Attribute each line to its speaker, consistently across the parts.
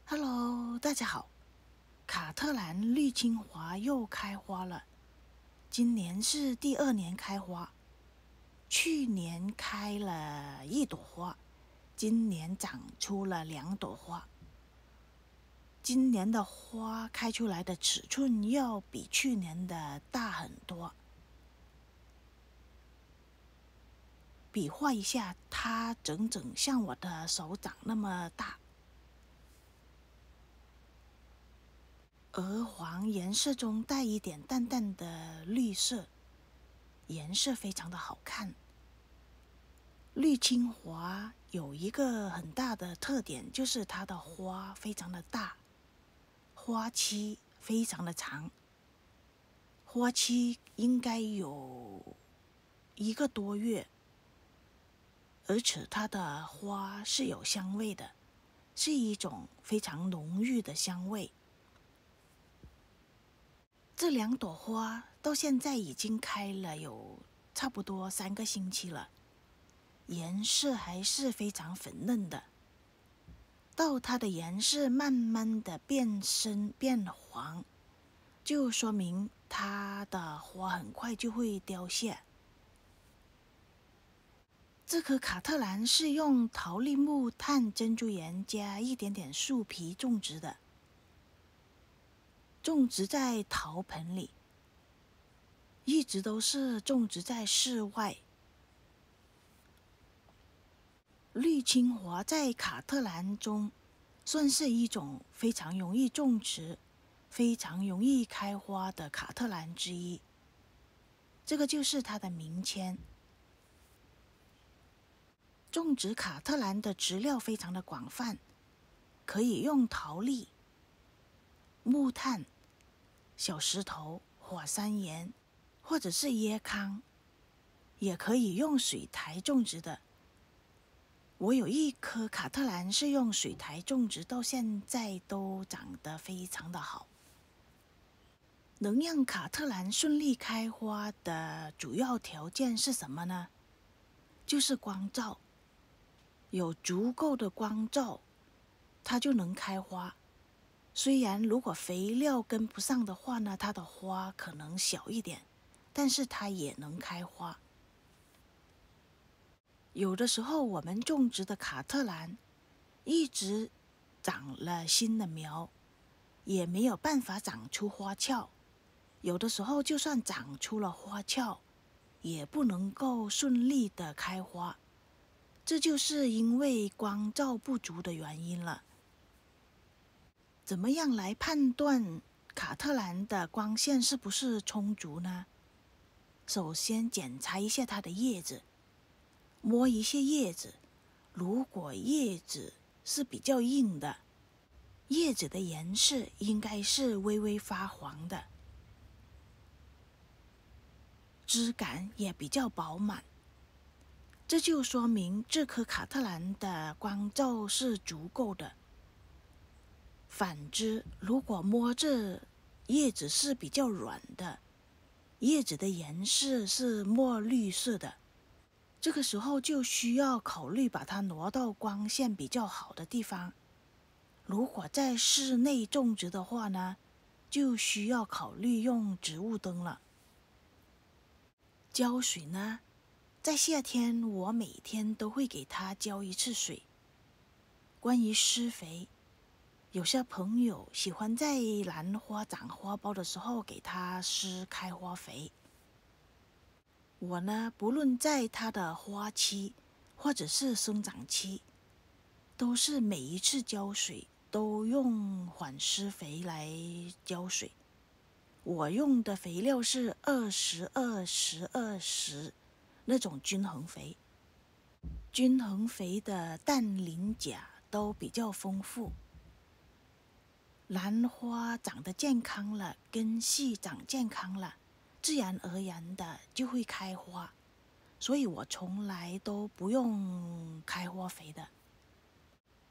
Speaker 1: Hello，大家好。卡特兰绿青华又开花了，今年是第2年开花。去年开了1朵花，今年长出了2朵花。今年的花开出来的尺寸要比去年的大很多。比划一下，它整整像我的手掌那么大。鹅黄颜色中带一点淡淡的绿色，颜色非常的好看。绿青华有一个很大的特点，就是它的花非常的大，花期非常的长，花期应该有1个多月，而且它的花是有香味的，是一种非常浓郁的香味。这2朵花到现在已经开了有差不多3个星期了，颜色还是非常粉嫩的。到它的颜色慢慢的变深变黄，就说明它的花很快就会凋谢。这棵卡特兰是用桃栗木炭珍珠岩加一点点树皮种植的，种植在陶盆里，一直都是种植在室外。绿青华在卡特兰中算是一种非常容易种植、非常容易开花的卡特兰之一，这个就是它的名签。种植卡特兰的植料非常的广泛，可以用陶栗、木炭、小石头、火山岩，或者是椰糠，也可以用水苔种植的。我有1棵卡特兰是用水苔种植，到现在都长得非常的好。能让卡特兰顺利开花的主要条件是什么呢？就是光照。有足够的光照，它就能开花。虽然如果肥料跟不上的话呢，它的花可能小一点，但是它也能开花。有的时候我们种植的卡特兰一直长了新的苗，也没有办法长出花鞘。有的时候就算长出了花鞘，也不能够顺利的开花。这就是因为光照不足的原因了。怎么样来判断卡特兰的光线是不是充足呢？首先检查一下它的叶子，摸一些叶子，如果叶子是比较硬的，叶子的颜色应该是微微发黄的，枝干也比较饱满。这就说明这棵卡特兰的光照是足够的。反之，如果摸着叶子是比较软的，叶子的颜色是墨绿色的，这个时候就需要考虑把它挪到光线比较好的地方。如果在室内种植的话呢，就需要考虑用植物灯了。浇水呢，在夏天我每天都会给它浇1次水。关于施肥，有些朋友喜欢在兰花长花苞的时候给它施开花肥。我呢，不论在它的花期或者是生长期，都是每一次浇水都用缓施肥来浇水。我用的肥料是20-20-20那种均衡肥，均衡肥的氮磷钾都比较丰富。兰花长得健康了，根系长健康了，自然而然的就会开花，所以我从来都不用开花肥的。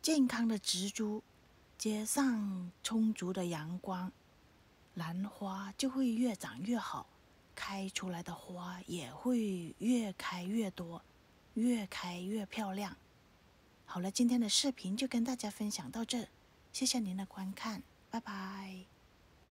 Speaker 1: 健康的植株接上充足的阳光，兰花就会越长越好，开出来的花也会越开越多，越开越漂亮。好了，今天的视频就跟大家分享到这，谢谢您的观看，拜拜。